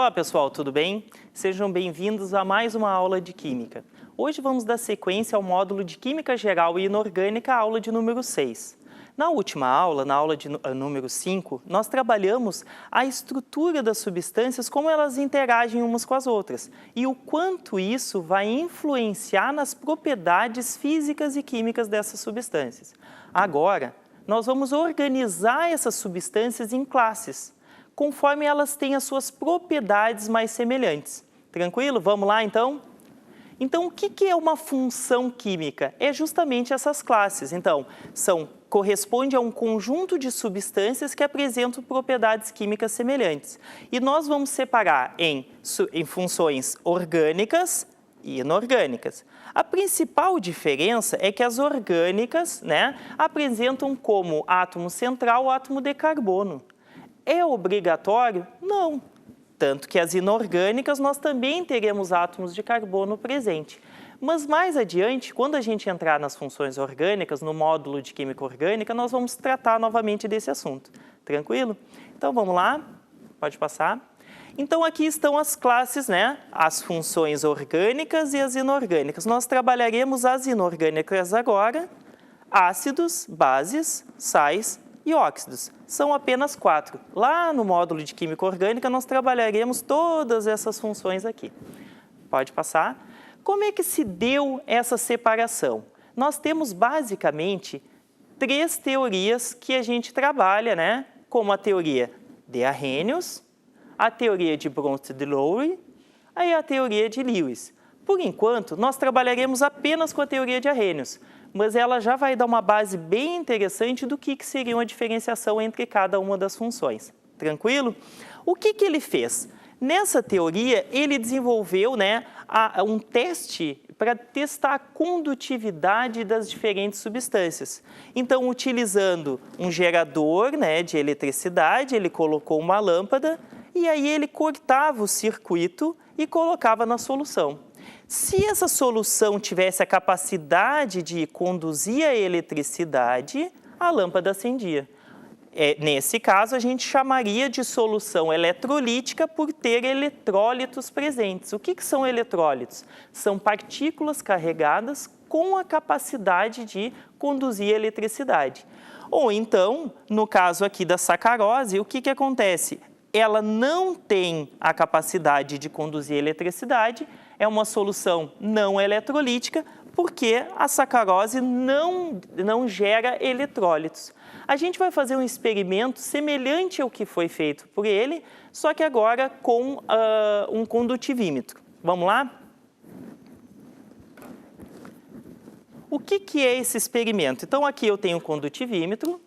Olá pessoal, tudo bem? Sejam bem-vindos a mais uma aula de Química. Hoje vamos dar sequência ao módulo de Química Geral e Inorgânica, aula de número 6. Na última aula, na aula de número 5, nós trabalhamos a estrutura das substâncias, como elas interagem umas com as outras e o quanto isso vai influenciar nas propriedades físicas e químicas dessas substâncias. Agora, nós vamos organizar essas substâncias em classes, conforme elas têm as suas propriedades mais semelhantes. Tranquilo? Vamos lá, então? Então, o que é uma função química? É justamente essas classes. Então, corresponde a um conjunto de substâncias que apresentam propriedades químicas semelhantes. E nós vamos separar em funções orgânicas e inorgânicas. A principal diferença é que as orgânicas, apresentam como átomo central o átomo de carbono. É obrigatório? Não. Tanto que as inorgânicas nós também teremos átomos de carbono presente. Mas mais adiante, quando a gente entrar nas funções orgânicas, no módulo de química orgânica, nós vamos tratar novamente desse assunto. Tranquilo? Então vamos lá, pode passar. Então aqui estão as classes, as funções orgânicas e as inorgânicas. Nós trabalharemos as inorgânicas agora, ácidos, bases, sais e óxidos. São apenas 4. Lá no módulo de química orgânica nós trabalharemos todas essas funções aqui. Pode passar. Como é que se deu essa separação? Nós temos basicamente 3 teorias que a gente trabalha, como a teoria de Arrhenius, a teoria de Bronsted-Lowry e a teoria de Lewis. Por enquanto, nós trabalharemos apenas com a teoria de Arrhenius, mas ela já vai dar uma base bem interessante do que seria uma diferenciação entre cada uma das funções. Tranquilo? O que ele fez? Nessa teoria, ele desenvolveu um teste para testar a condutividade das diferentes substâncias. Então, utilizando um gerador de eletricidade, ele colocou uma lâmpada e aí ele cortava o circuito e colocava na solução. Se essa solução tivesse a capacidade de conduzir a eletricidade, a lâmpada acendia. Nesse caso, a gente chamaria de solução eletrolítica por ter eletrólitos presentes. O que são eletrólitos? São partículas carregadas com a capacidade de conduzir a eletricidade. Ou então, no caso aqui da sacarose, o que acontece? Ela não tem a capacidade de conduzir a eletricidade, é uma solução não eletrolítica, porque a sacarose não gera eletrólitos. A gente vai fazer um experimento semelhante ao que foi feito por ele, só que agora com um condutivímetro. Vamos lá? O que é esse experimento? Então, aqui eu tenho um condutivímetro,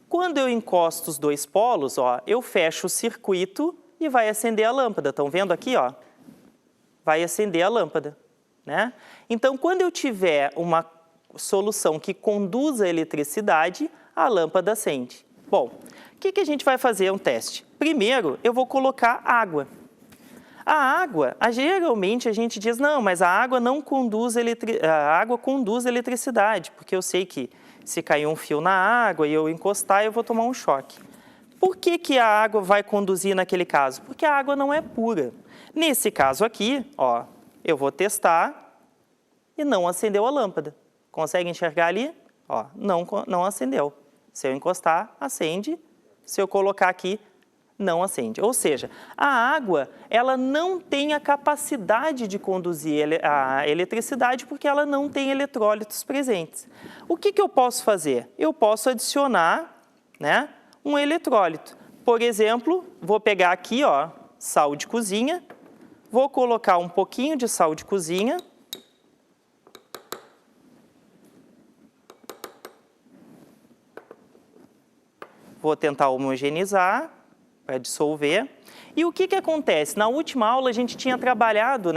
Quando eu encosto os 2 polos, eu fecho o circuito e vai acender a lâmpada. Estão vendo aqui, Vai acender a lâmpada, Então, quando eu tiver uma solução que conduz a eletricidade, a lâmpada acende. Bom, o que a gente vai fazer? Um teste. Primeiro, eu vou colocar água. A água, geralmente a gente diz, não, mas a água não conduz a água conduz eletricidade, porque eu sei que se cair um fio na água e eu encostar, eu vou tomar um choque. Por que a água vai conduzir naquele caso? Porque a água não é pura. Nesse caso aqui, eu vou testar e não acendeu a lâmpada. Consegue enxergar ali? Não acendeu. Se eu encostar, acende. Se eu colocar aqui, não acende. Ou seja, a água ela não tem a capacidade de conduzir a eletricidade porque ela não tem eletrólitos presentes. O que eu posso fazer? Eu posso adicionar um eletrólito. Por exemplo, vou pegar aqui sal de cozinha, vou colocar um pouquinho de sal de cozinha, vou tentar homogeneizar para dissolver. E o que acontece? Na última aula a gente tinha trabalhado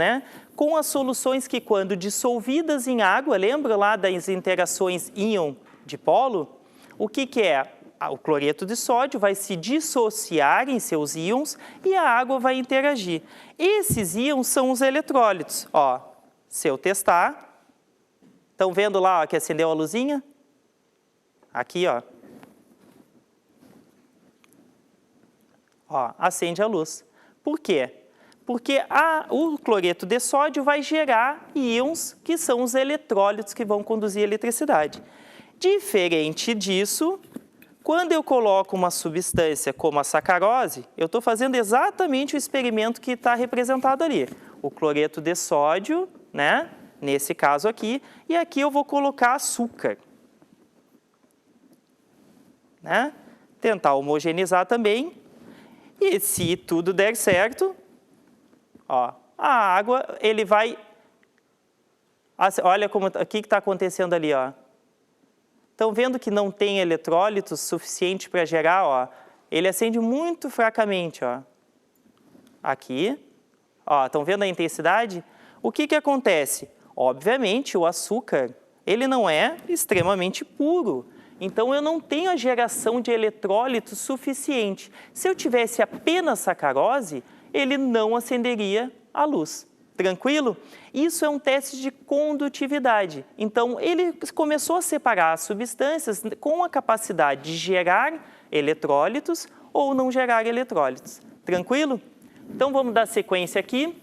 com as soluções que quando dissolvidas em água, lembra lá das interações íon-dipolo? O que é? O cloreto de sódio vai se dissociar em seus íons e a água vai interagir. Esses íons são os eletrólitos. Se eu testar, estão vendo lá que acendeu a luzinha? Aqui, acende a luz. Por quê? Porque o cloreto de sódio vai gerar íons, que são os eletrólitos que vão conduzir a eletricidade. Diferente disso, quando eu coloco uma substância como a sacarose, eu estou fazendo exatamente o experimento que está representado ali. O cloreto de sódio, né? Nesse caso aqui, e aqui eu vou colocar açúcar. Né? Tentar homogeneizar também. E se tudo der certo, ó, a água, ele vai... Olha como, o que está acontecendo ali, ó. Estão vendo que não tem eletrólitos suficiente para gerar, ó. Ele acende muito fracamente, ó. Aqui, ó, estão vendo a intensidade? O que acontece? Obviamente, o açúcar, ele não é extremamente puro. Então, eu não tenho a geração de eletrólitos suficiente. Se eu tivesse apenas sacarose, ele não acenderia a luz. Tranquilo? Isso é um teste de condutividade. Então, ele começou a separar as substâncias com a capacidade de gerar eletrólitos ou não gerar eletrólitos. Tranquilo? Então, vamos dar sequência aqui.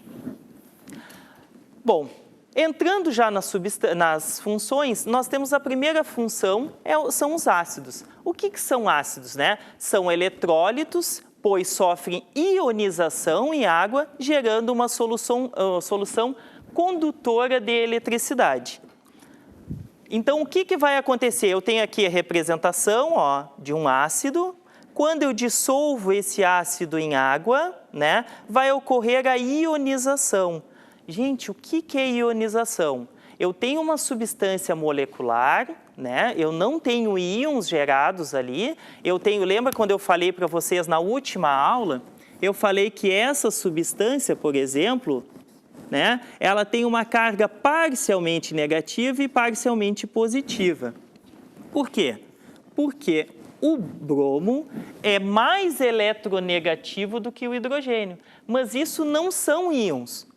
Bom, entrando já nas funções, nós temos a primeira função, são os ácidos. O que são ácidos, né? São eletrólitos, pois sofrem ionização em água, gerando uma solução condutora de eletricidade. Então, o que vai acontecer? Eu tenho aqui a representação, ó, de um ácido. Quando eu dissolvo esse ácido em água, né, vai ocorrer a ionização. Gente, o que é ionização? Eu tenho uma substância molecular, né? Eu não tenho íons gerados ali. Lembra quando eu falei para vocês na última aula? Eu falei que essa substância, por exemplo, né, ela tem uma carga parcialmente negativa e parcialmente positiva. Por quê? Porque o bromo é mais eletronegativo do que o hidrogênio, mas isso não são íons.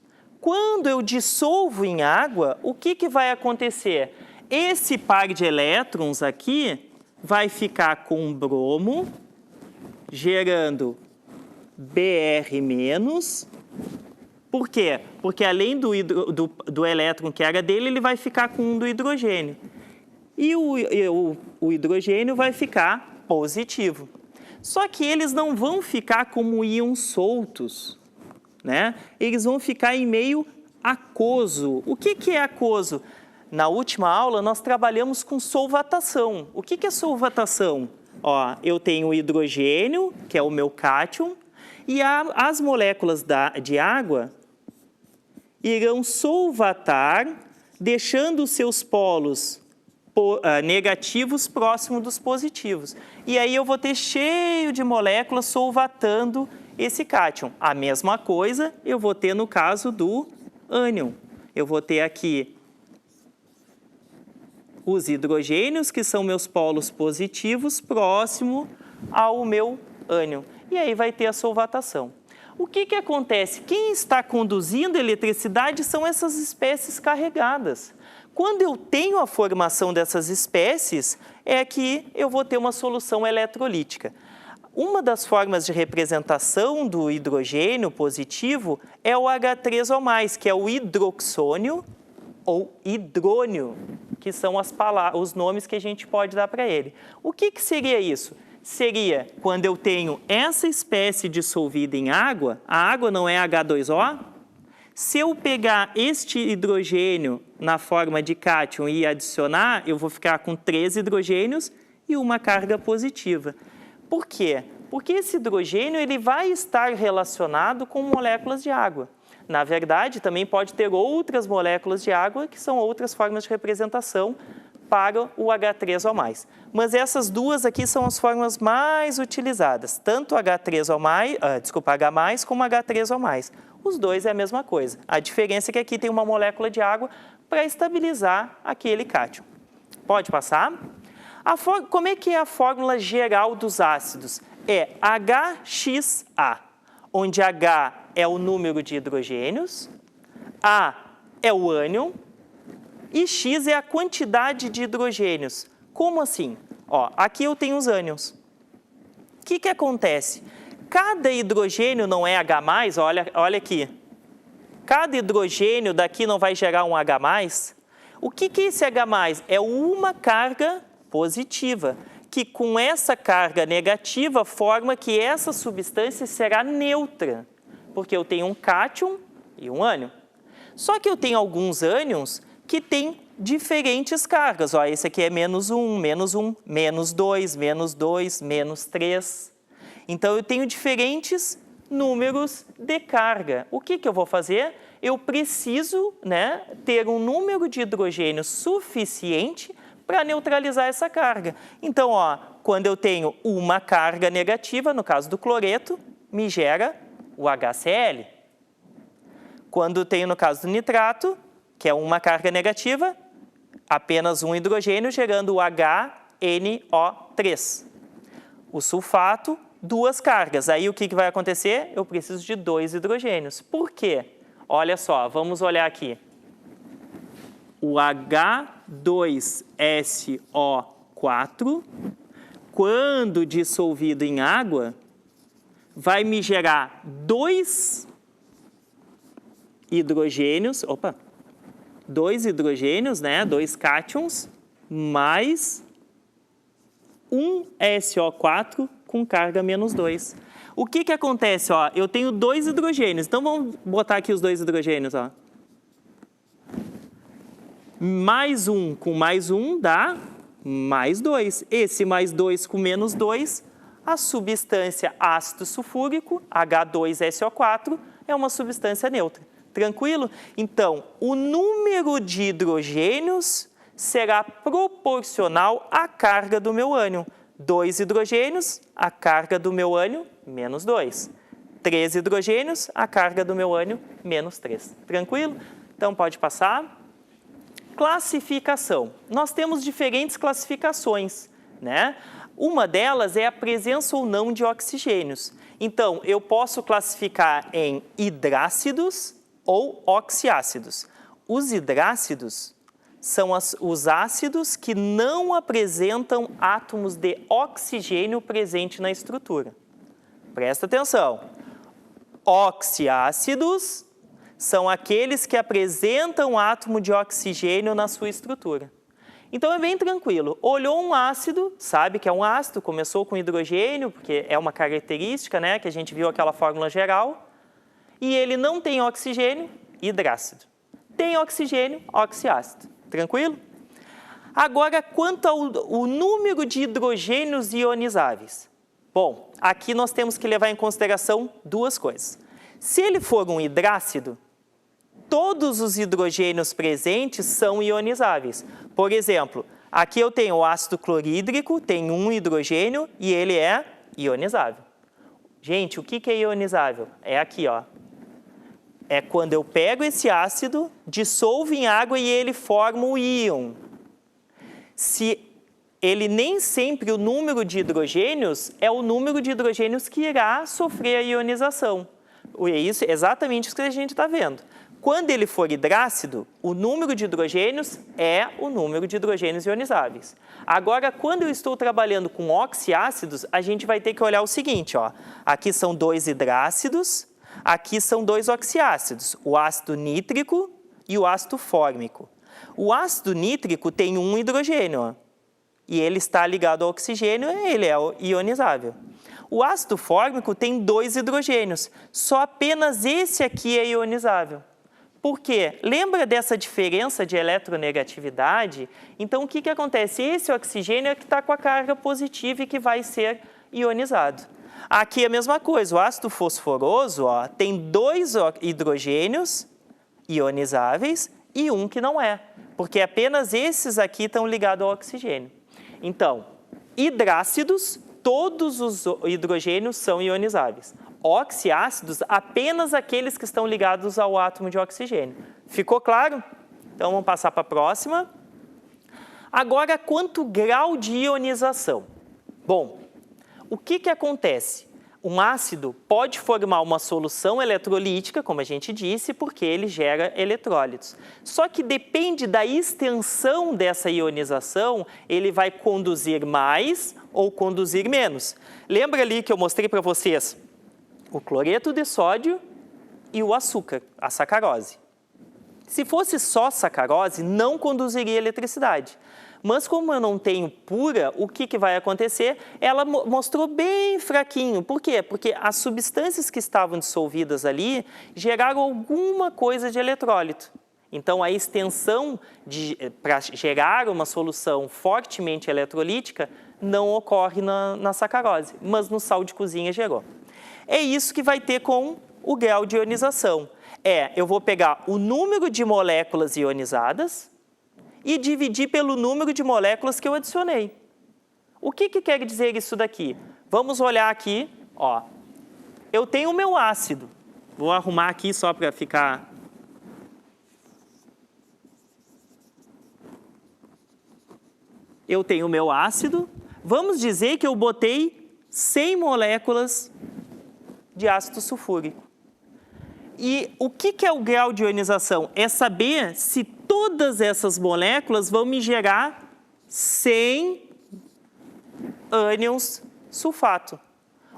Quando eu dissolvo em água, o que vai acontecer? Esse par de elétrons aqui vai ficar com bromo, gerando Br-. Por quê? Porque além do elétron que era dele, ele vai ficar com um do hidrogênio. E o hidrogênio vai ficar positivo. Só que eles não vão ficar como íons soltos, né? Eles vão ficar em meio aquoso. O que é aquoso? Na última aula, nós trabalhamos com solvatação. O que é solvatação? Ó, eu tenho o hidrogênio, que é o meu cátion, e as moléculas de água irão solvatar, deixando os seus polos negativos próximos dos positivos. E aí eu vou ter cheio de moléculas solvatando esse cátion. A mesma coisa eu vou ter no caso do ânion. Eu vou ter aqui os hidrogênios, que são meus polos positivos, próximo ao meu ânion. E aí vai ter a solvatação. O que acontece? Quem está conduzindo a eletricidade são essas espécies carregadas. Quando eu tenho a formação dessas espécies, é que eu vou ter uma solução eletrolítica. Uma das formas de representação do hidrogênio positivo é o H3O+, que é o hidroxônio ou hidrônio, que são os nomes que a gente pode dar para ele. O que seria isso? Seria quando eu tenho essa espécie dissolvida em água, a água não é H2O? Se eu pegar este hidrogênio na forma de cátion e adicionar, eu vou ficar com 3 hidrogênios e uma carga positiva. Por quê? Porque esse hidrogênio ele vai estar relacionado com moléculas de água. Na verdade, também pode ter outras moléculas de água, que são outras formas de representação para o H3O+. Mas essas duas aqui são as formas mais utilizadas, tanto H3O+, H+, como H3O+. Os dois é a mesma coisa. A diferença é que aqui tem uma molécula de água para estabilizar aquele cátion. Pode passar? Como é que é a fórmula geral dos ácidos? É HXA, onde H é o número de hidrogênios, A é o ânion e X é a quantidade de hidrogênios. Como assim? Ó, aqui eu tenho os ânions. O que acontece? cada hidrogênio não é H+, olha aqui. Cada hidrogênio daqui não vai gerar um H+. O que é esse H+? É uma carga positiva, que com essa carga negativa forma que essa substância será neutra, porque eu tenho um cátion e um ânion. Só que eu tenho alguns ânions que têm diferentes cargas. Ó, esse aqui é -1, -1, -2, -2, -3. Então, eu tenho diferentes números de carga. O que eu vou fazer? Eu preciso, né, ter um número de hidrogênio suficiente para neutralizar essa carga. Então, ó, quando eu tenho uma carga negativa, no caso do cloreto, me gera o HCl. Quando eu tenho, no caso do nitrato, que é uma carga negativa, apenas um hidrogênio gerando o HNO3. O sulfato, duas cargas. Aí o que vai acontecer? Eu preciso de 2 hidrogênios. Por quê? Olha só, vamos olhar aqui. O H2SO4, quando dissolvido em água, vai me gerar 2 hidrogênios, 2 hidrogênios, né, 2 cátions, mais um SO4 com carga -2. O que acontece? Ó, eu tenho 2 hidrogênios, então vamos botar aqui os 2 hidrogênios. Ó. Mais um com mais um dá mais 2. Esse mais 2 com -2, a substância ácido sulfúrico, H2SO4, é uma substância neutra. Tranquilo? Então, o número de hidrogênios será proporcional à carga do meu ânion. 2 hidrogênios, a carga do meu ânion, -2. 3 hidrogênios, a carga do meu ânion, -3. Tranquilo? Então, pode passar. Classificação. Nós temos diferentes classificações, né? Uma delas é a presença ou não de oxigênios. Então, eu posso classificar em hidrácidos ou oxiácidos. Os hidrácidos são os ácidos que não apresentam átomos de oxigênio presente na estrutura. Presta atenção. Oxiácidos são aqueles que apresentam átomo de oxigênio na sua estrutura. Então, é bem tranquilo. Olhou um ácido, sabe que é um ácido, começou com hidrogênio, porque é uma característica, né, que a gente viu aquela fórmula geral, e ele não tem oxigênio, hidrácido. Tem oxigênio, oxiácido. Tranquilo? Agora, quanto ao número de hidrogênios ionizáveis. Bom, aqui nós temos que levar em consideração duas coisas. Se ele for um hidrácido, todos os hidrogênios presentes são ionizáveis. Por exemplo, aqui eu tenho o ácido clorídrico, tem um hidrogênio e ele é ionizável. Gente, o que é ionizável? É aqui, ó. É quando eu pego esse ácido, dissolvo em água e ele forma o íon. Se ele nem sempre o número de hidrogênios é o número de hidrogênios que irá sofrer a ionização. É isso, exatamente isso que a gente está vendo. Quando ele for hidrácido, o número de hidrogênios é o número de hidrogênios ionizáveis. Agora, quando eu estou trabalhando com oxiácidos, a gente vai ter que olhar o seguinte, ó. Aqui são 2 hidrácidos, aqui são 2 oxiácidos, o ácido nítrico e o ácido fórmico. O ácido nítrico tem um hidrogênio, ó, e ele está ligado ao oxigênio, ele é ionizável. O ácido fórmico tem 2 hidrogênios, só apenas esse aqui é ionizável. Por quê? Lembra dessa diferença de eletronegatividade? Então, o que acontece? Esse oxigênio é que está com a carga positiva e que vai ser ionizado. Aqui é a mesma coisa, o ácido fosforoso, ó, tem 2 hidrogênios ionizáveis e um que não é, porque apenas esses aqui estão ligados ao oxigênio. Então, hidrácidos, todos os hidrogênios são ionizáveis. Oxiácidos, apenas aqueles que estão ligados ao átomo de oxigênio. Ficou claro? Então, vamos passar para a próxima. Agora, quanto grau de ionização? Bom, o que acontece? Um ácido pode formar uma solução eletrolítica, como a gente disse, porque ele gera eletrólitos. Só que depende da extensão dessa ionização, ele vai conduzir mais ou conduzir menos. Lembra ali que eu mostrei para vocês o cloreto de sódio e o açúcar, a sacarose. Se fosse só sacarose, não conduziria eletricidade. Mas como eu não tenho pura, o que vai acontecer? Ela mostrou bem fraquinho. Por quê? Porque as substâncias que estavam dissolvidas ali geraram alguma coisa de eletrólito. Então, a extensão para gerar uma solução fortemente eletrolítica não ocorre na sacarose, mas no sal de cozinha gerou. É isso que vai ter com o grau de ionização. Eu vou pegar o número de moléculas ionizadas e dividir pelo número de moléculas que eu adicionei. O que quer dizer isso daqui? Vamos olhar aqui, ó. Eu tenho o meu ácido. Vou arrumar aqui só para ficar... Eu tenho o meu ácido. Vamos dizer que eu botei 100 moléculas de ácido sulfúrico. E o que é o grau de ionização? É saber se todas essas moléculas vão me gerar 100 ânions sulfato.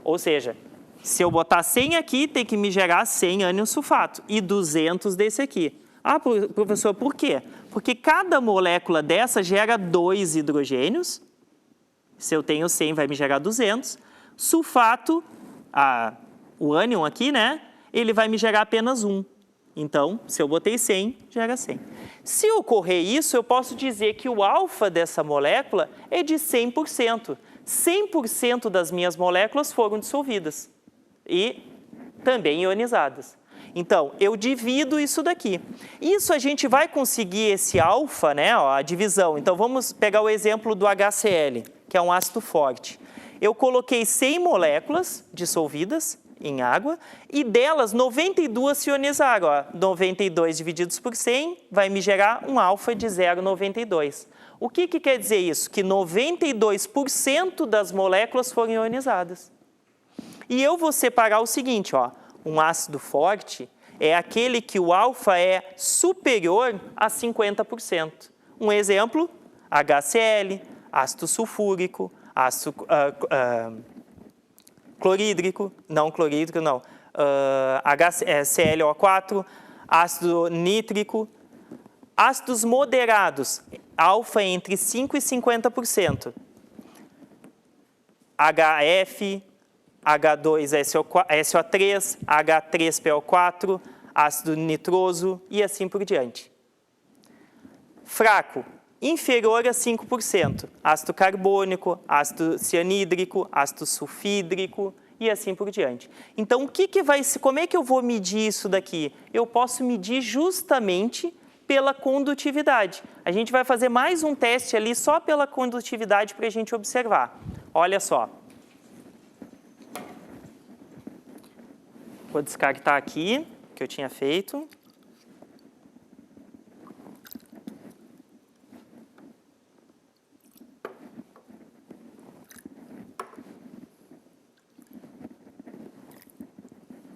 Ou seja, se eu botar 100 aqui, tem que me gerar 100 ânions sulfato e 200 desse aqui. Ah, professor, por quê? Porque cada molécula dessa gera 2 hidrogênios. Se eu tenho 100, vai me gerar 200. Sulfato, o ânion aqui, né? Ele vai me gerar apenas 1. Então, se eu botei 100, gera 100. Se ocorrer isso, eu posso dizer que o alfa dessa molécula é de 100%. 100% das minhas moléculas foram dissolvidas e também ionizadas. Então, eu divido isso daqui. Isso a gente vai conseguir esse alfa, né, ó, a divisão. Então, vamos pegar o exemplo do HCl, que é um ácido forte. Eu coloquei 100 moléculas dissolvidas em água, e delas 92 se ionizaram. Ó. 92 divididos por 100 vai me gerar um alfa de 0,92. O que quer dizer isso? Que 92% das moléculas foram ionizadas. E eu vou separar o seguinte, ó, um ácido forte é aquele que o alfa é superior a 50%. Um exemplo, HCl, ácido sulfúrico, ácido... clorídrico, ClO4, ácido nítrico, ácidos moderados, alfa entre 5% e 50%, HF, H2SO3, H3PO4, ácido nitroso e assim por diante. Fraco, inferior a 5%, ácido carbônico, ácido cianídrico, ácido sulfídrico e assim por diante. Então, como é que eu vou medir isso daqui? Eu posso medir justamente pela condutividade. A gente vai fazer mais um teste ali só pela condutividade para a gente observar. Olha só. Vou descartar aqui, que eu tinha feito.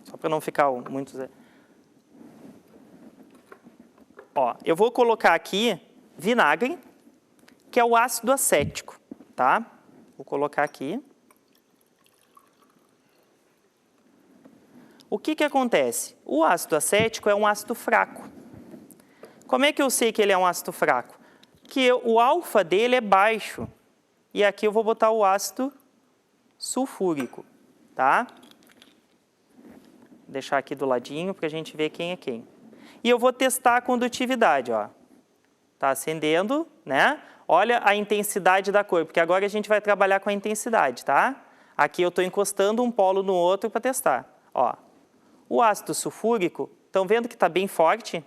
Só para não ficar muito... Ó, eu vou colocar aqui vinagre, que é o ácido acético, tá? Vou colocar aqui. O que acontece? O ácido acético é um ácido fraco. Como é que eu sei que ele é um ácido fraco? Que o alfa dele é baixo. E aqui eu vou botar o ácido sulfúrico, tá? Vou deixar aqui do ladinho para a gente ver quem é quem. E eu vou testar a condutividade, ó. Tá acendendo, né? Olha a intensidade da cor, porque agora a gente vai trabalhar com a intensidade, tá? Aqui eu estou encostando um polo no outro para testar. Ó, o ácido sulfúrico, estão vendo que está bem forte?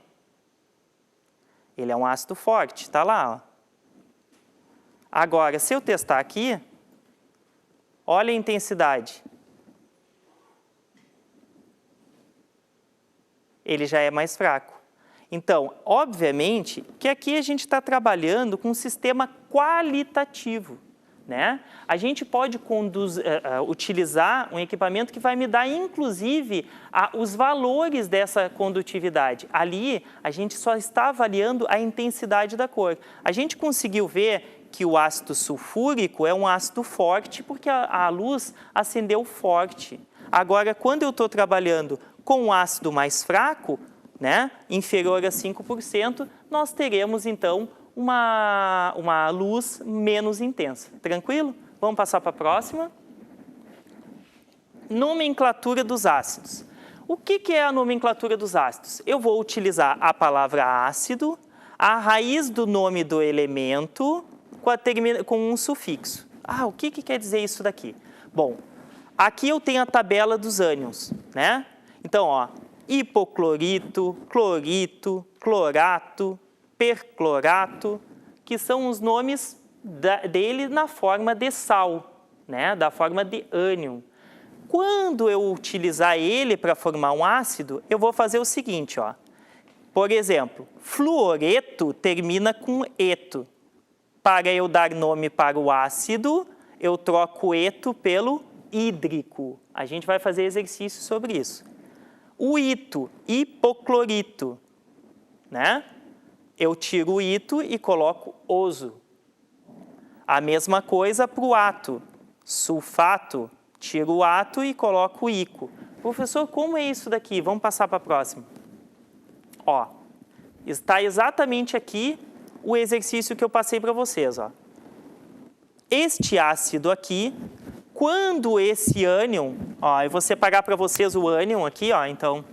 Ele é um ácido forte, está lá, ó. Agora, se eu testar aqui, olha a intensidade. Ele já é mais fraco. Então, obviamente, que aqui a gente está trabalhando com um sistema qualitativo, né? A gente pode utilizar um equipamento que vai me dar, inclusive, os valores dessa condutividade. Ali, a gente só está avaliando a intensidade da cor. A gente conseguiu ver que o ácido sulfúrico é um ácido forte porque a luz acendeu forte. Agora, quando eu estou trabalhando com um ácido mais fraco, né, inferior a 5%, nós teremos, então, uma luz menos intensa. Tranquilo? Vamos passar para a próxima. Nomenclatura dos ácidos. O que é a nomenclatura dos ácidos? Eu vou utilizar a palavra ácido, a raiz do nome do elemento com um sufixo. O que quer dizer isso daqui? Bom, aqui eu tenho a tabela dos ânions, né? Então, ó, hipoclorito, clorito, clorato, perclorato, que são os nomes dele na forma de sal, né? Da forma de ânion. Quando eu utilizar ele para formar um ácido, eu vou fazer o seguinte, ó. Por exemplo, fluoreto termina com eto. Para eu dar nome para o ácido, eu troco eto pelo hídrico. A gente vai fazer exercício sobre isso. O ito, hipoclorito, né? Eu tiro o ito e coloco oso. A mesma coisa para o ato, sulfato, tiro o ato e coloco o ico. Professor, como é isso daqui? Vamos passar para a próxima. Ó, está exatamente aqui o exercício que eu passei para vocês, ó. Este ácido aqui, quando esse ânion, ó, eu vou separar para vocês o ânion aqui, ó, então,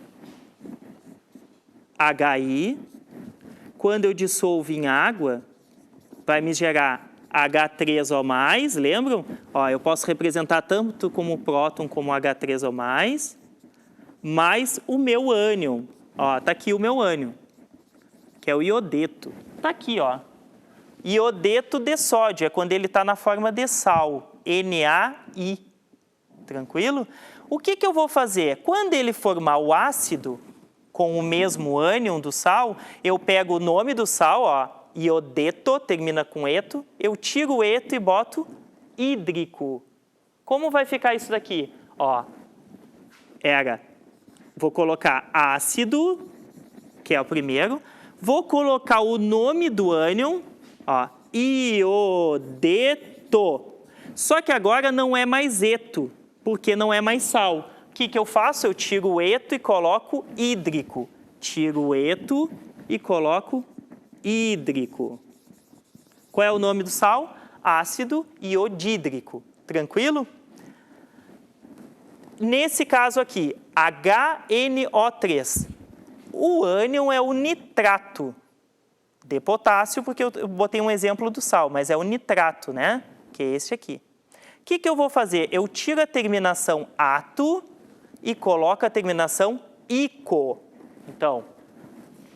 HI, quando eu dissolvo em água, vai me gerar H3O+, lembram? Ó, eu posso representar tanto como próton como H3O+, mais o meu ânion. Ó, tá aqui o meu ânion, que é o iodeto. Tá aqui, ó. Iodeto de sódio, é quando ele está na forma de sal, NaI. Tranquilo? O que eu vou fazer? Quando ele formar o ácido com o mesmo ânion do sal, eu pego o nome do sal, ó, iodeto, termina com eto, eu tiro o eto e boto hídrico. Como vai ficar isso daqui? Ó, vou colocar ácido, que é o primeiro, vou colocar o nome do ânion, ó, iodeto. Só que agora não é mais eto, porque não é mais sal. O que eu faço? Eu tiro o eto e coloco hídrico. Tiro o eto e coloco hídrico. Qual é o nome do sal? Ácido iodídrico. Tranquilo? Nesse caso aqui, HNO3. O ânion é o nitrato de potássio, porque eu botei um exemplo do sal, mas é o nitrato, né? Que é esse aqui. O que eu vou fazer? Eu tiro a terminação ato e coloco a terminação ico. Então,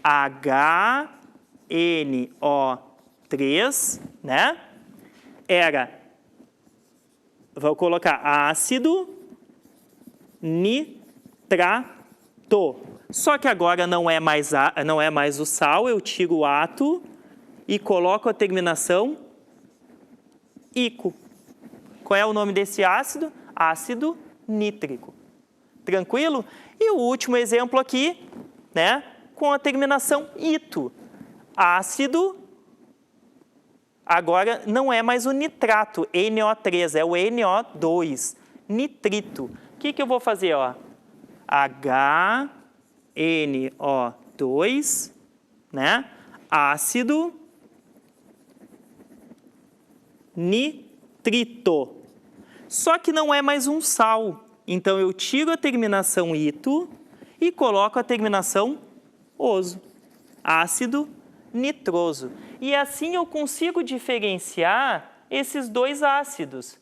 HNO3, né? Vou colocar ácido nitrato. Só que agora não é mais o sal, eu tiro o ato e coloco a terminação ico. Qual é o nome desse ácido? Ácido nítrico. Tranquilo? E o último exemplo aqui, né, com a terminação ito. Ácido, agora não é mais o nitrato, NO3, é o NO2, nitrito. O que eu vou fazer? Ó? HNO2, né? Ácido nitrito. Só que não é mais um sal. Então, eu tiro a terminação ito e coloco a terminação oso. Ácido nitroso. E assim eu consigo diferenciar esses dois ácidos.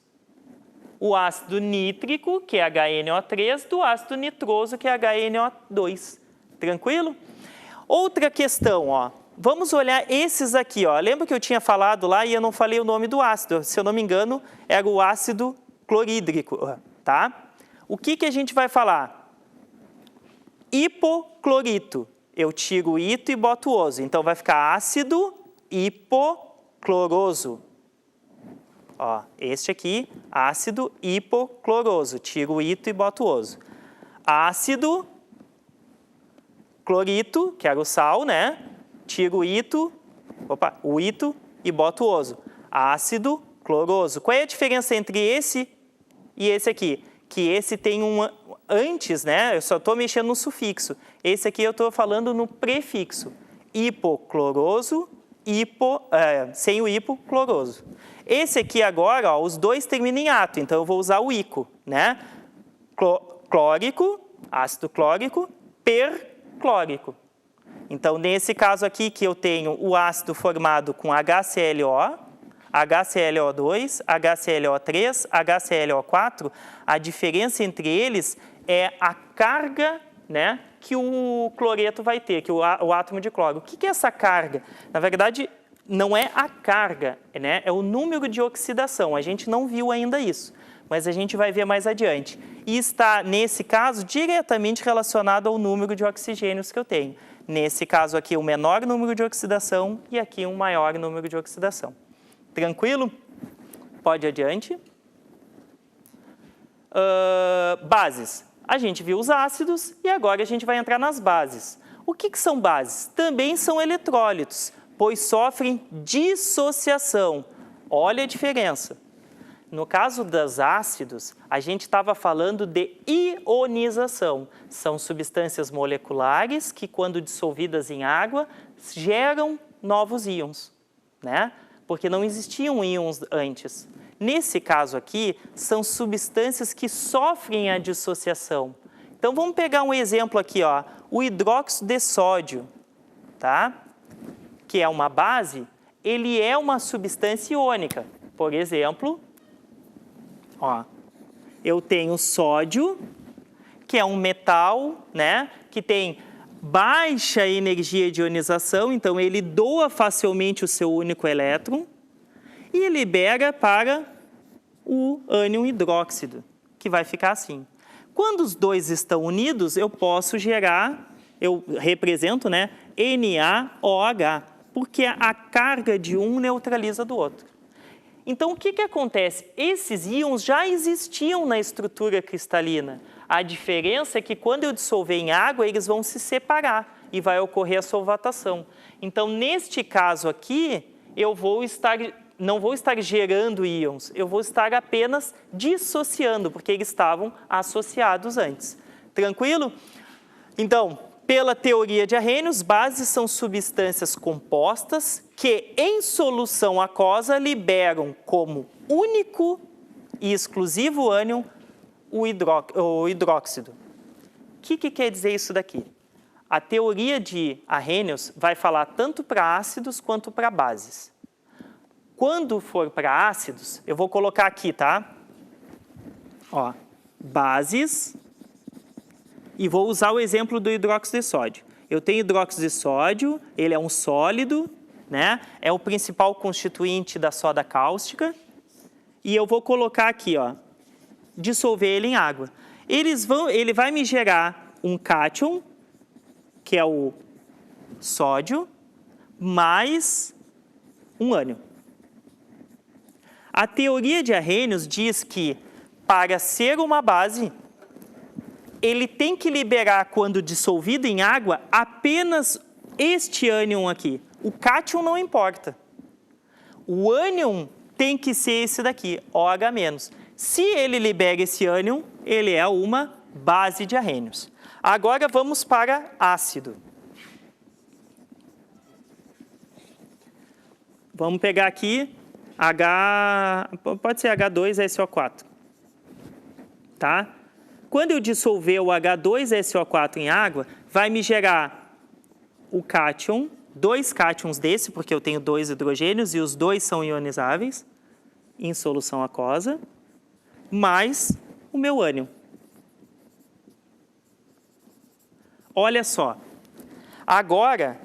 O ácido nítrico, que é HNO3, do ácido nitroso, que é HNO2. Tranquilo? Outra questão, ó. Vamos olhar esses aqui, ó. Lembra que eu tinha falado lá e eu não falei o nome do ácido? Se eu não me engano, era o ácido clorídrico, tá? O que a gente vai falar? Hipoclorito. Eu tiro o ito e boto o oso. Então, vai ficar ácido hipocloroso. Ó, este aqui, ácido hipocloroso. Tiro o ito e boto o oso. Ácido clorito, que era o sal, né? Tiro o ito e boto o oso. Ácido cloroso. Qual é a diferença entre esse e esse aqui? Que esse tem antes, né, eu só estou mexendo no sufixo. Esse aqui eu estou falando no prefixo. Hipocloroso, sem o hipo, cloroso. Esse aqui agora, ó, os dois terminam em ato, então eu vou usar o ico, né? Clórico, ácido clórico, perclórico. Então, nesse caso aqui que eu tenho o ácido formado com HClO, HClO2, HClO3, HClO4, a diferença entre eles é a carga, né, que o cloreto vai ter, que o átomo de cloro. O que é essa carga? Na verdade, não é a carga, né, é o número de oxidação. A gente não viu ainda isso, mas a gente vai ver mais adiante. E está, nesse caso, diretamente relacionado ao número de oxigênios que eu tenho. Nesse caso aqui, o menor número de oxidação e aqui um maior número de oxidação. Tranquilo? Pode ir adiante. Bases. A gente viu os ácidos e agora a gente vai entrar nas bases. O que são bases? Também são eletrólitos, pois sofrem dissociação. Olha a diferença. No caso dos ácidos, a gente estava falando de ionização. São substâncias moleculares que, quando dissolvidas em água, geram novos íons, né? Porque não existiam íons antes. Nesse caso aqui, são substâncias que sofrem a dissociação. Então, vamos pegar um exemplo aqui, ó, o hidróxido de sódio, tá? Que é uma base, ele é uma substância iônica. Por exemplo, ó, eu tenho sódio, que é um metal, né, que tem baixa energia de ionização, então ele doa facilmente o seu único elétron e libera para o ânion hidróxido, que vai ficar assim. Quando os dois estão unidos, eu posso gerar, eu represento, né, NaOH, porque a carga de um neutraliza do outro. Então, o que acontece? Esses íons já existiam na estrutura cristalina. A diferença é que quando eu dissolver em água, eles vão se separar e vai ocorrer a solvatação. Então, neste caso aqui, não vou estar gerando íons, eu vou estar apenas dissociando, porque eles estavam associados antes. Tranquilo? Então, pela teoria de Arrhenius, bases são substâncias compostas que, em solução aquosa, liberam como único e exclusivo ânion o hidróxido. O que quer dizer isso daqui? A teoria de Arrhenius vai falar tanto para ácidos quanto para bases. Quando for para ácidos, eu vou colocar aqui, tá? Ó, bases. E vou usar o exemplo do hidróxido de sódio. Eu tenho hidróxido de sódio, ele é um sólido, né? É o principal constituinte da soda cáustica. E eu vou colocar aqui, ó, dissolver ele em água. Ele vai me gerar um cátion, que é o sódio, mais um ânion. A teoria de Arrhenius diz que, para ser uma base, ele tem que liberar, quando dissolvido em água, apenas este ânion aqui. O cátion não importa. O ânion tem que ser esse daqui, OH-. Se ele libera esse ânion, ele é uma base de Arrhenius. Agora vamos para ácido. Vamos pegar aqui pode ser H2SO4, tá? Quando eu dissolver o H2SO4 em água, vai me gerar o cátion, 2 cátions desse, porque eu tenho 2 hidrogênios e os dois são ionizáveis, em solução aquosa, mais o meu ânion. Olha só. Agora,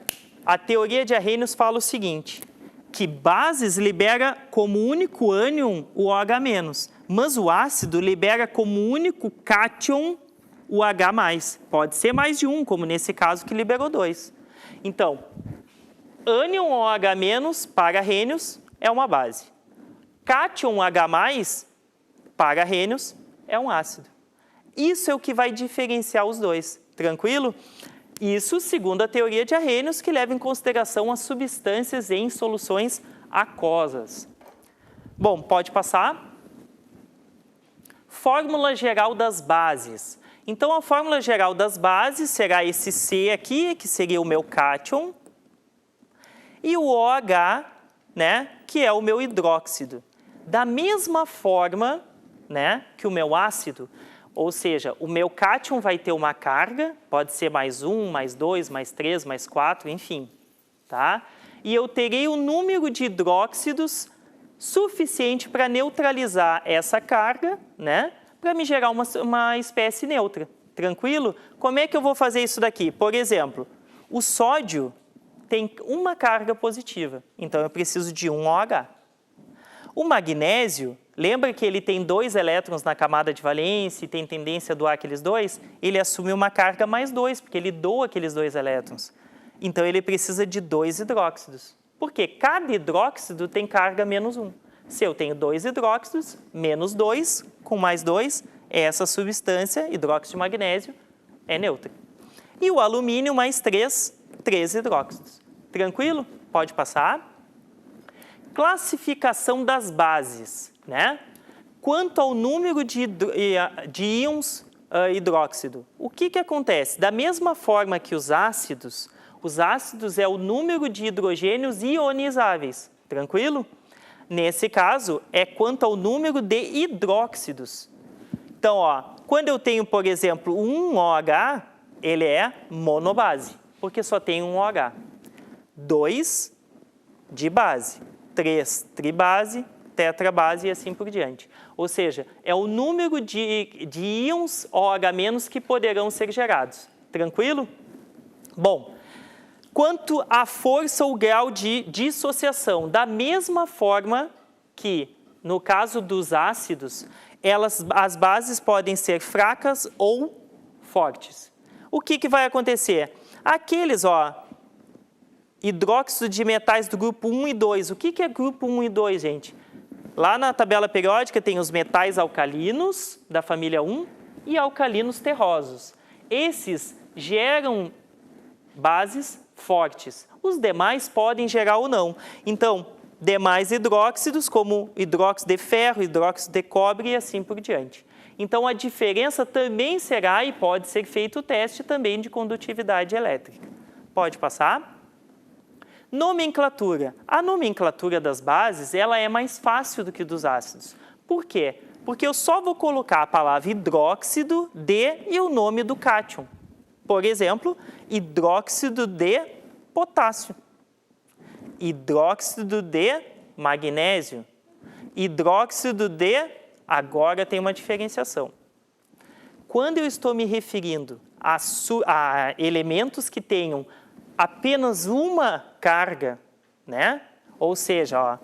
a teoria de Arrhenius fala o seguinte, que bases libera como único ânion o OH-, mas o ácido libera como único cátion o H+. Pode ser mais de um, como nesse caso que liberou 2. Então, ânion OH- para Arrhenius é uma base. Cátion H+ para Arrhenius é um ácido. Isso é o que vai diferenciar os dois. Tranquilo? Isso segundo a teoria de Arrhenius, que leva em consideração as substâncias em soluções aquosas. Bom, pode passar. Fórmula geral das bases. Então, a fórmula geral das bases será esse C aqui, que seria o meu cátion, e o OH, né, que é o meu hidróxido. Da mesma forma, né, que o meu ácido, ou seja, o meu cátion vai ter uma carga, pode ser mais 1, mais 2, mais 3, mais 4, enfim, tá? E eu terei o número de hidróxidos suficiente para neutralizar essa carga, né, para me gerar uma espécie neutra. Tranquilo? Como é que eu vou fazer isso daqui? Por exemplo, o sódio tem uma carga positiva, então eu preciso de um OH. O magnésio, lembra que ele tem 2 elétrons na camada de valência e tem tendência a doar aqueles 2? Ele assume uma carga mais 2, porque ele doa aqueles 2 elétrons. Então, ele precisa de 2 hidróxidos. Porque cada hidróxido tem carga menos 1. Se eu tenho 2 hidróxidos, menos 2, com mais 2, essa substância, hidróxido de magnésio, é neutra. E o alumínio mais 3, 3 hidróxidos. Tranquilo? Pode passar. Classificação das bases, né? Quanto ao número de íons hidróxido, o que acontece? Da mesma forma que os ácidos é o número de hidrogênios ionizáveis, tranquilo? Nesse caso, é quanto ao número de hidróxidos. Então, ó, quando eu tenho, por exemplo, um OH, ele é monobase, porque só tem um OH. 2 de base, 3 tribase, tetrabase e assim por diante. Ou seja, é o número de íons OH- que poderão ser gerados. Tranquilo? Bom, quanto à força ou grau de dissociação, da mesma forma que, no caso dos ácidos, as bases podem ser fracas ou fortes. O que vai acontecer? Aqueles, ó, hidróxido de metais do grupo 1 e 2. O que é grupo 1 e 2, gente? Lá na tabela periódica tem os metais alcalinos, da família 1, e alcalinos terrosos. Esses geram bases fortes. Os demais podem gerar ou não. Então, demais hidróxidos, como hidróxido de ferro, hidróxido de cobre e assim por diante. Então, a diferença também será, e pode ser feito o teste também de condutividade elétrica. Pode passar? Nomenclatura. A nomenclatura das bases, ela é mais fácil do que dos ácidos. Por quê? Porque eu só vou colocar a palavra hidróxido de e o nome do cátion. Por exemplo, hidróxido de potássio, hidróxido de magnésio, hidróxido de... Agora tem uma diferenciação. Quando eu estou me referindo a elementos que tenham apenas uma carga, né? Ou seja, ó,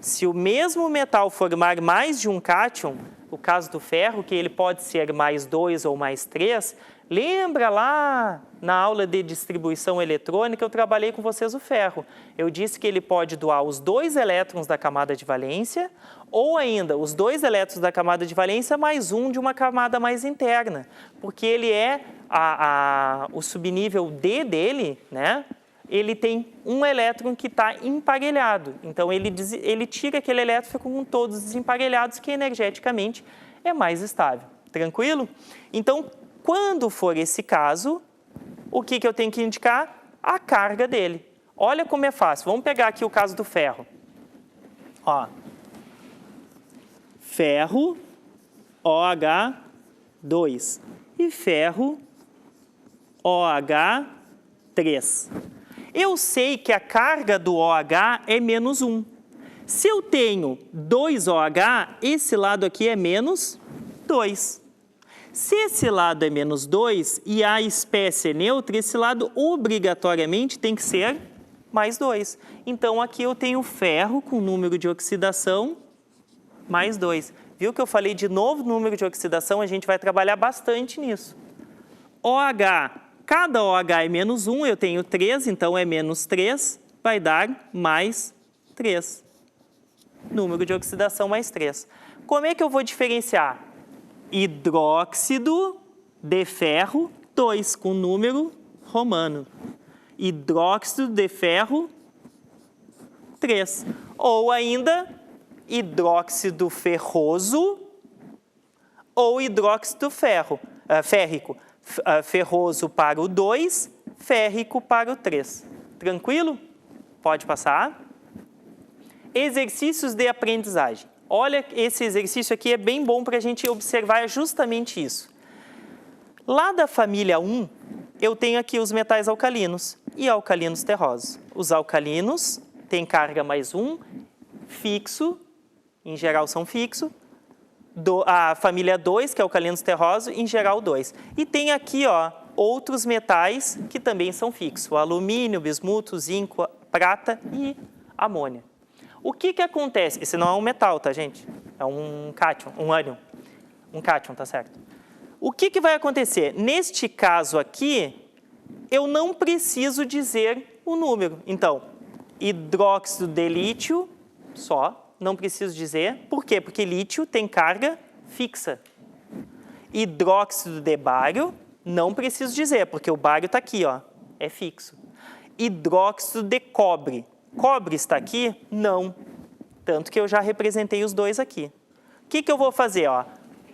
se o mesmo metal formar mais de um cátion, o caso do ferro, que ele pode ser mais 2 ou mais 3, lembra lá na aula de distribuição eletrônica, eu trabalhei com vocês o ferro. Eu disse que ele pode doar os 2 elétrons da camada de valência, ou ainda os 2 elétrons da camada de valência mais um de uma camada mais interna, porque ele é o subnível D dele, né? Ele tem um elétron que está emparelhado. Então, ele tira aquele elétron e fica com todos desemparelhados, que energeticamente é mais estável. Tranquilo? Então, quando for esse caso, o que eu tenho que indicar? A carga dele. Olha como é fácil. Vamos pegar aqui o caso do ferro. Ó. Ferro, OH2. E ferro, OH3. Eu sei que a carga do OH é menos 1. Se eu tenho 2 OH, esse lado aqui é menos 2. Se esse lado é menos 2 e a espécie é neutra, esse lado obrigatoriamente tem que ser mais 2. Então, aqui eu tenho ferro com número de oxidação mais 2. Viu que eu falei de novo número de oxidação? A gente vai trabalhar bastante nisso. OH. Cada OH é menos 1, eu tenho 3, então é menos 3, vai dar mais 3. Número de oxidação mais 3. Como é que eu vou diferenciar? Hidróxido de ferro 2, com número romano. Hidróxido de ferro 3. Ou ainda, hidróxido ferroso ou hidróxido férrico, ferroso para o 2, férrico para o 3. Tranquilo? Pode passar. Exercícios de aprendizagem. Olha, esse exercício aqui é bem bom para a gente observar justamente isso. Lá da família 1, eu tenho aqui os metais alcalinos e alcalinos terrosos. Os alcalinos têm carga mais 1, fixo, em geral são fixo. A família 2, que é alcalinos terrosos, em geral 2. E tem aqui, ó, outros metais que também são fixos. O alumínio, bismuto, zinco, prata e amônia. O que que acontece? Esse não é um metal, tá, gente? É um cátion, um ânion. Um cátion, tá certo? O que que vai acontecer? Neste caso aqui, eu não preciso dizer o número. Então, hidróxido de lítio, só, não preciso dizer. Por quê? Porque lítio tem carga fixa. Hidróxido de bário, não preciso dizer, porque o bário está aqui, ó, é fixo. Hidróxido de cobre. Cobre está aqui? Não. Tanto que eu já representei os dois aqui. O que que eu vou fazer? Ó?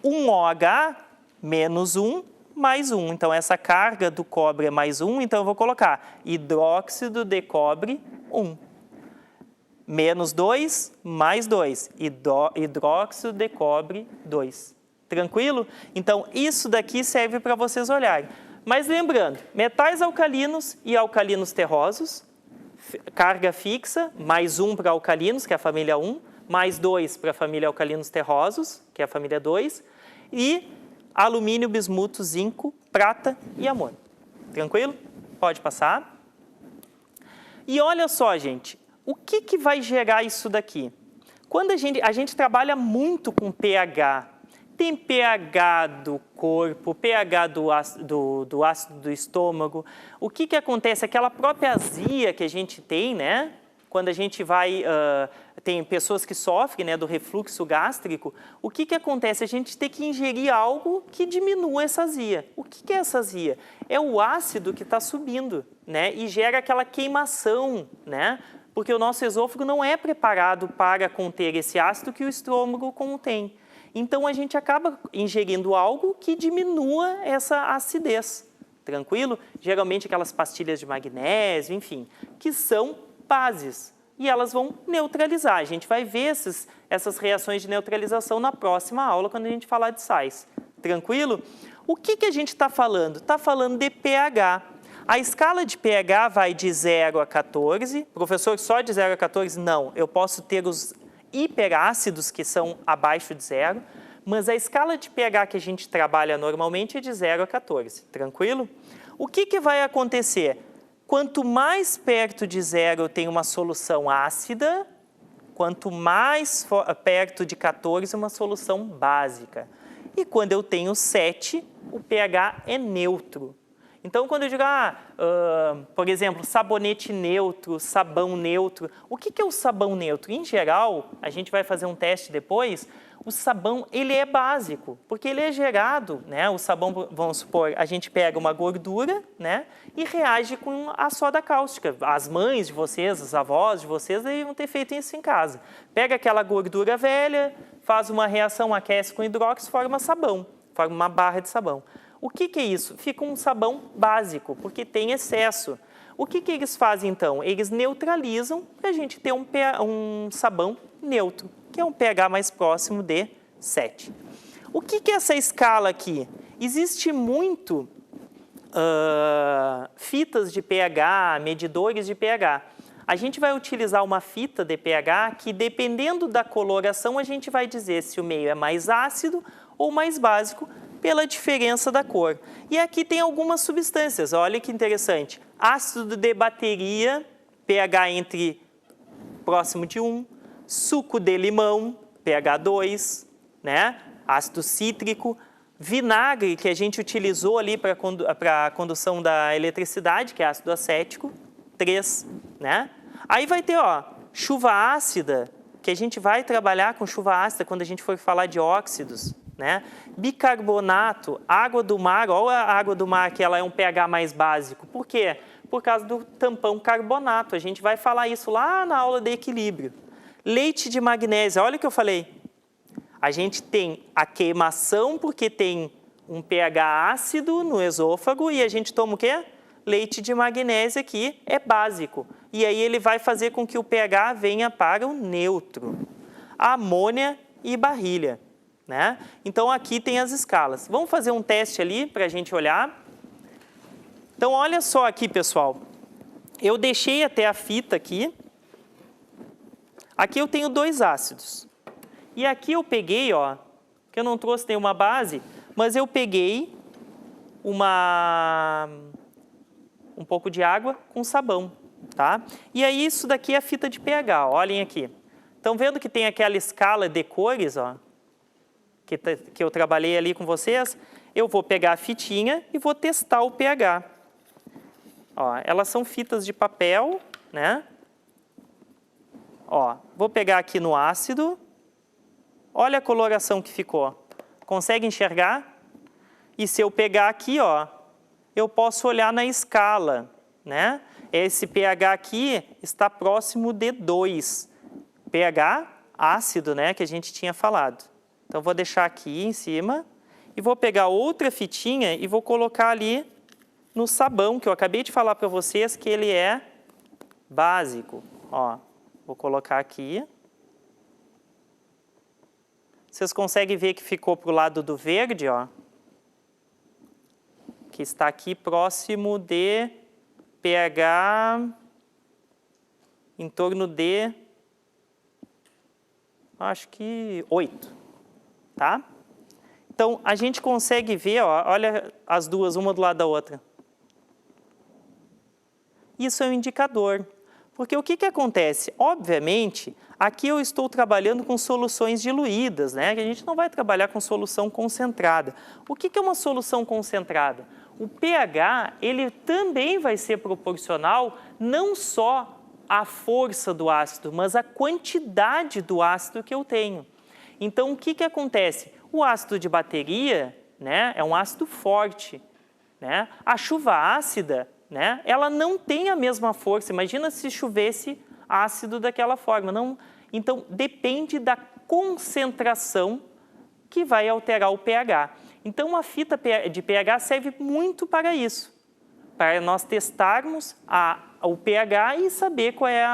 1OH menos 1 mais 1. Então, essa carga do cobre é mais 1, então eu vou colocar hidróxido de cobre 1. Menos 2, mais 2. Hidróxido de cobre 2. Tranquilo? Então, isso daqui serve para vocês olharem. Mas lembrando, metais alcalinos e alcalinos terrosos, carga fixa, mais 1 para alcalinos, que é a família 1, mais 2 para a família alcalinos terrosos, que é a família 2, e alumínio, bismuto, zinco, prata e amônio. Tranquilo? Pode passar. E olha só, gente, o que que vai gerar isso daqui? Quando a gente trabalha muito com pH, tem pH do corpo, pH do ácido do estômago. O que que acontece? Aquela própria azia que a gente tem, né? Quando a gente vai... tem pessoas que sofrem, né, do refluxo gástrico. O que que acontece? A gente tem que ingerir algo que diminua essa azia. O que que é essa azia? É o ácido que está subindo, né? E gera aquela queimação, né? Porque o nosso esôfago não é preparado para conter esse ácido que o estômago contém. Então, a gente acaba ingerindo algo que diminua essa acidez, tranquilo? Geralmente, aquelas pastilhas de magnésio, enfim, que são bases. E elas vão neutralizar. A gente vai ver essas reações de neutralização na próxima aula, quando a gente falar de sais. Tranquilo? O que que a gente está falando? Está falando de pH. A escala de pH vai de 0 a 14. Professor, só de 0 a 14? Não. Eu posso ter os hiperácidos, que são abaixo de 0, mas a escala de pH que a gente trabalha normalmente é de 0 a 14, tranquilo? O que que vai acontecer? Quanto mais perto de 0 eu tenho uma solução ácida, quanto mais perto de 14 uma solução básica. E quando eu tenho 7, o pH é neutro. Então, quando eu digo, por exemplo, sabonete neutro, sabão neutro, o que que é o sabão neutro? Em geral, a gente vai fazer um teste depois, o sabão, ele é básico, porque ele é gerado, né? O sabão, vamos supor, a gente pega uma gordura, né? E reage com a soda cáustica. As mães de vocês, os avós de vocês, devem ter feito isso em casa. Pega aquela gordura velha, faz uma reação, aquece com hidróxido, forma sabão, forma uma barra de sabão. O que que é isso? Fica um sabão básico, porque tem excesso. O que que eles fazem, então? Eles neutralizam para a gente ter um sabão neutro, que é um pH mais próximo de 7. O que que é essa escala aqui? Existe muito fitas de pH, medidores de pH. A gente vai utilizar uma fita de pH que, dependendo da coloração, a gente vai dizer se o meio é mais ácido ou mais básico, pela diferença da cor. E aqui tem algumas substâncias, olha que interessante. Ácido de bateria, pH entre próximo de 1. Suco de limão, pH 2, né? Ácido cítrico. Vinagre, que a gente utilizou ali para a condução da eletricidade, que é ácido acético, 3, né? Aí vai ter, ó, chuva ácida, que a gente vai trabalhar com chuva ácida quando a gente for falar de óxidos, né? Bicarbonato, água do mar, olha a água do mar que ela é um pH mais básico. Por quê? Por causa do tampão carbonato. A gente vai falar isso lá na aula de equilíbrio. Leite de magnésio, olha o que eu falei. A gente tem a queimação porque tem um pH ácido no esôfago e a gente toma o quê? Leite de magnésio aqui, é básico. E aí ele vai fazer com que o pH venha para o neutro. Amônia e barrilha, né? Então aqui tem as escalas. Vamos fazer um teste ali para a gente olhar. Então olha só aqui, pessoal. Eu deixei até a fita aqui. Aqui eu tenho 2 ácidos. E aqui eu peguei, ó, que eu não trouxe nenhuma base, mas eu peguei um pouco de água com sabão, tá? E aí isso daqui é a fita de pH, ó, olhem aqui. Estão vendo que tem aquela escala de cores, ó, que eu trabalhei ali com vocês? Eu vou pegar a fitinha e vou testar o pH. Ó, elas são fitas de papel, né? Ó, vou pegar aqui no ácido. Olha a coloração que ficou. Consegue enxergar? E se eu pegar aqui, ó, eu posso olhar na escala, né? Esse pH aqui está próximo de 2. pH ácido, né, que a gente tinha falado. Então, vou deixar aqui em cima e vou pegar outra fitinha e vou colocar ali no sabão, que eu acabei de falar para vocês que ele é básico. Ó, vou colocar aqui. Vocês conseguem ver que ficou para o lado do verde, ó, que está aqui próximo de pH em torno de, acho que 8, tá? Então, a gente consegue ver, ó, olha as duas, uma do lado da outra. Isso é um indicador. Porque o que acontece? Obviamente, aqui eu estou trabalhando com soluções diluídas, né? Que a gente não vai trabalhar com solução concentrada. O que é uma solução concentrada? O pH, ele também vai ser proporcional não só à força do ácido, mas à quantidade do ácido que eu tenho. Então, o que acontece? O ácido de bateria, né, é um ácido forte, né? A chuva ácida, né, ela não tem a mesma força. Imagina se chovesse ácido daquela forma. Não, então, depende da concentração que vai alterar o pH. Então, a fita de pH serve muito para isso, para nós testarmos o pH e saber qual é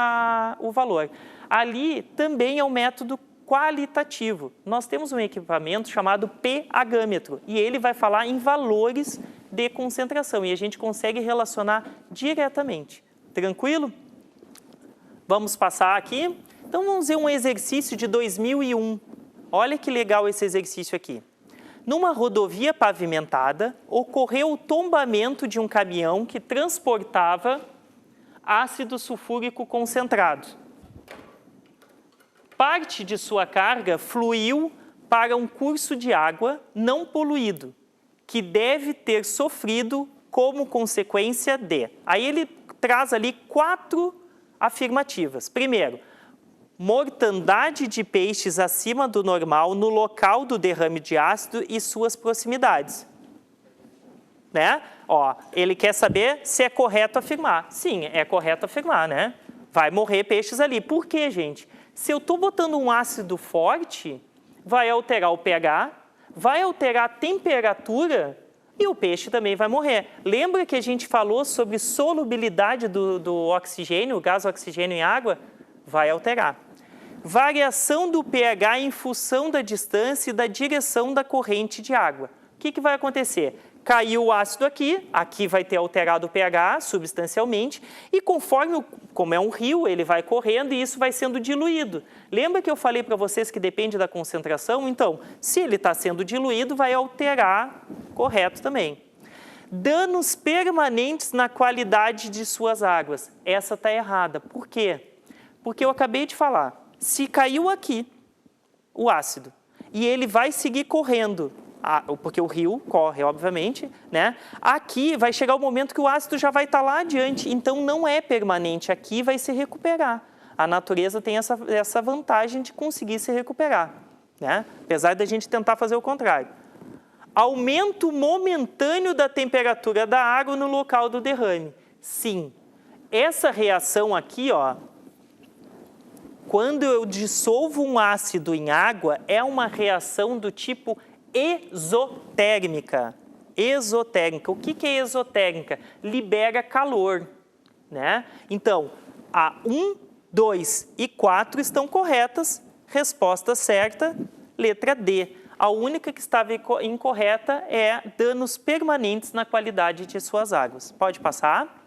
o valor. Ali também é um método qualitativo. Nós temos um equipamento chamado pH-metro e ele vai falar em valores de concentração e a gente consegue relacionar diretamente. Tranquilo? Vamos passar aqui. Então, vamos ver um exercício de 2001. Olha que legal esse exercício aqui. Numa rodovia pavimentada, ocorreu o tombamento de um caminhão que transportava ácido sulfúrico concentrado. Parte de sua carga fluiu para um curso de água não poluído, que deve ter sofrido como consequência de... Aí ele traz ali 4 afirmativas. Primeiro, mortandade de peixes acima do normal no local do derrame de ácido e suas proximidades. Né? Ó, ele quer saber se é correto afirmar. Sim, é correto afirmar, né? Vai morrer peixes ali. Por quê, gente? Se eu estou botando um ácido forte, vai alterar o pH, vai alterar a temperatura e o peixe também vai morrer. Lembra que a gente falou sobre solubilidade do oxigênio, o gás oxigênio em água? Vai alterar. Variação do pH em função da distância e da direção da corrente de água. O que vai acontecer? Caiu o ácido aqui, aqui vai ter alterado o pH substancialmente, e conforme, como é um rio, ele vai correndo e isso vai sendo diluído. Lembra que eu falei para vocês que depende da concentração? Então, se ele está sendo diluído, vai alterar, correto também. Danos permanentes na qualidade de suas águas. Essa está errada. Por quê? Porque eu acabei de falar, se caiu aqui o ácido e ele vai seguir correndo, porque o rio corre, obviamente, né? Aqui vai chegar o momento que o ácido já vai estar lá adiante, então não é permanente, aqui vai se recuperar. A natureza tem essa vantagem de conseguir se recuperar, né? Apesar da gente tentar fazer o contrário. Aumento momentâneo da temperatura da água no local do derrame. Sim, essa reação aqui, ó, quando eu dissolvo um ácido em água, é uma reação do tipo exotérmica. Exotérmica. O que é exotérmica? Libera calor, né? Então, a 1, 2 e 4 estão corretas. Resposta certa, letra D. A única que estava incorreta é danos permanentes na qualidade de suas águas. Pode passar.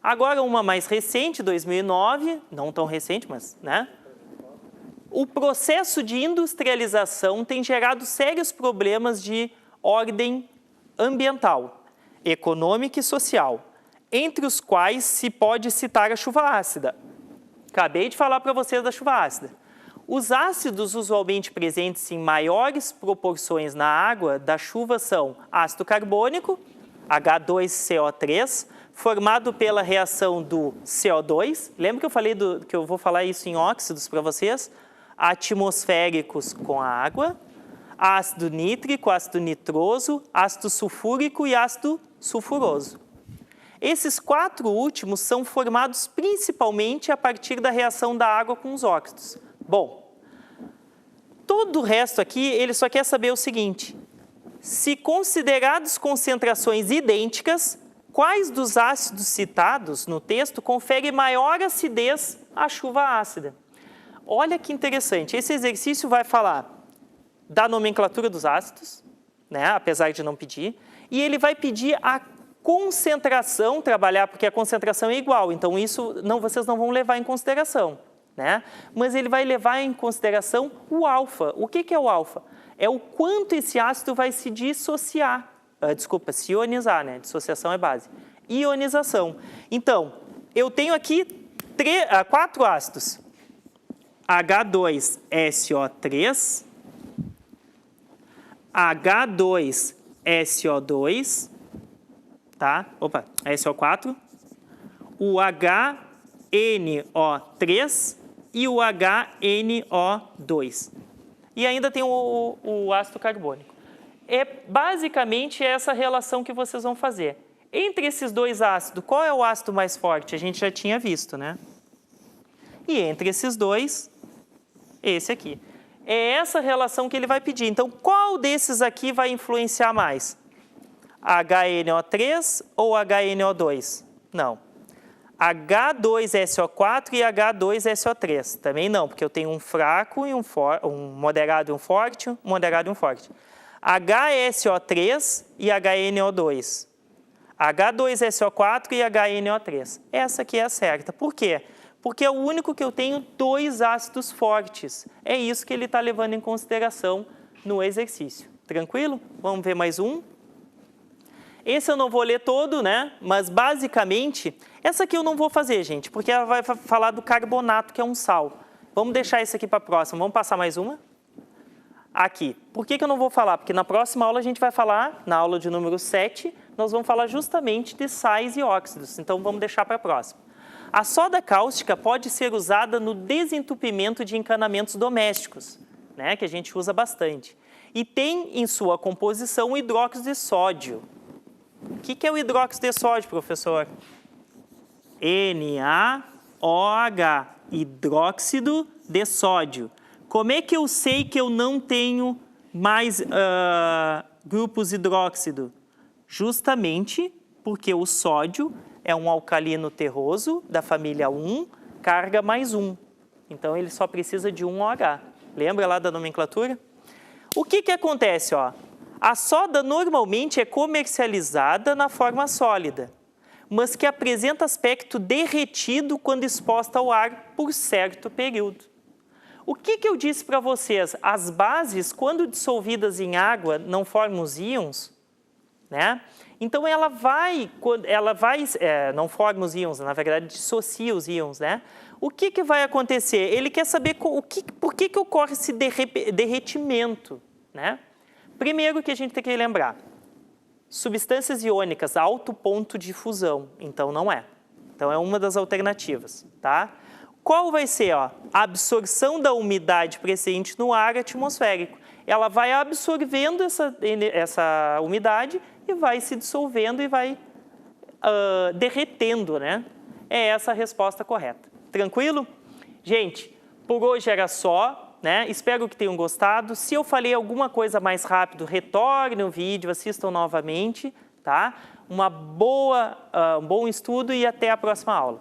Agora uma mais recente, 2009, não tão recente, mas, né? O processo de industrialização tem gerado sérios problemas de ordem ambiental, econômica e social, entre os quais se pode citar a chuva ácida. Acabei de falar para vocês da chuva ácida. Os ácidos usualmente presentes em maiores proporções na água da chuva são ácido carbônico, H2CO3, formado pela reação do CO2. Lembra que eu falei que eu vou falar isso em óxidos para vocês? Atmosféricos com a água, ácido nítrico, ácido nitroso, ácido sulfúrico e ácido sulfuroso. Esses 4 últimos são formados principalmente a partir da reação da água com os óxidos. Bom, todo o resto aqui, ele só quer saber o seguinte: se consideradas concentrações idênticas, quais dos ácidos citados no texto confere maior acidez à chuva ácida? Olha que interessante, esse exercício vai falar da nomenclatura dos ácidos, né, apesar de não pedir, e ele vai pedir a concentração, trabalhar, porque a concentração é igual, então isso vocês não vão levar em consideração, né? Mas ele vai levar em consideração o alfa. O que é o alfa? É o quanto esse ácido vai se dissociar, se ionizar, né? Dissociação é base. Ionização. Então, eu tenho aqui 4 ácidos. H2SO3, H2SO2, tá? Opa, SO4, o HNO3 e o HNO2. E ainda tem o ácido carbônico. Basicamente essa relação que vocês vão fazer. Entre esses 2 ácidos, qual é o ácido mais forte? A gente já tinha visto, né? E entre esses 2, esse aqui. É essa relação que ele vai pedir. Então, qual desses aqui vai influenciar mais? HNO3 ou HNO2? Não. H2SO4 e H2SO3. Também não, porque eu tenho um fraco, e um moderado e um forte, um moderado e um forte. HSO3 e HNO2. H2SO4 e HNO3. Essa aqui é a certa. Por quê? Porque é o único que eu tenho 2 ácidos fortes. É isso que ele está levando em consideração no exercício. Tranquilo? Vamos ver mais um. Esse eu não vou ler todo, né? Mas basicamente, essa aqui eu não vou fazer, gente, porque ela vai falar do carbonato, que é um sal. Vamos deixar isso aqui para a próxima. Vamos passar mais uma? Aqui. Por que eu não vou falar? Porque na próxima aula a gente vai falar, na aula de número 7, nós vamos falar justamente de sais e óxidos. Então vamos deixar para a próxima. A soda cáustica pode ser usada no desentupimento de encanamentos domésticos, né, que a gente usa bastante. E tem em sua composição o hidróxido de sódio. O que é o hidróxido de sódio, professor? NaOH, hidróxido de sódio. Como é que eu sei que eu não tenho mais grupos hidróxido? Justamente porque o sódio é um alcalino terroso da família 1, carga mais 1. Então, ele só precisa de um OH. Lembra lá da nomenclatura? O que acontece? Ó? A soda normalmente é comercializada na forma sólida, mas que apresenta aspecto derretido quando exposta ao ar por certo período. O que eu disse para vocês? As bases, quando dissolvidas em água, não formam os íons, né? Então, não forma os íons, na verdade, dissocia os íons, né? O que vai acontecer? Ele quer saber por que ocorre esse derretimento, né? Primeiro que a gente tem que lembrar, substâncias iônicas, alto ponto de fusão, então não é. Então, é uma das alternativas, tá? Qual vai ser? Ó, a absorção da umidade presente no ar atmosférico. Ela vai absorvendo essa umidade e vai se dissolvendo e vai derretendo, né? É essa a resposta correta. Tranquilo? Gente, por hoje era só. né? Espero que tenham gostado. Se eu falei alguma coisa mais rápido, retorne o vídeo, assistam novamente, tá? Um bom estudo e até a próxima aula.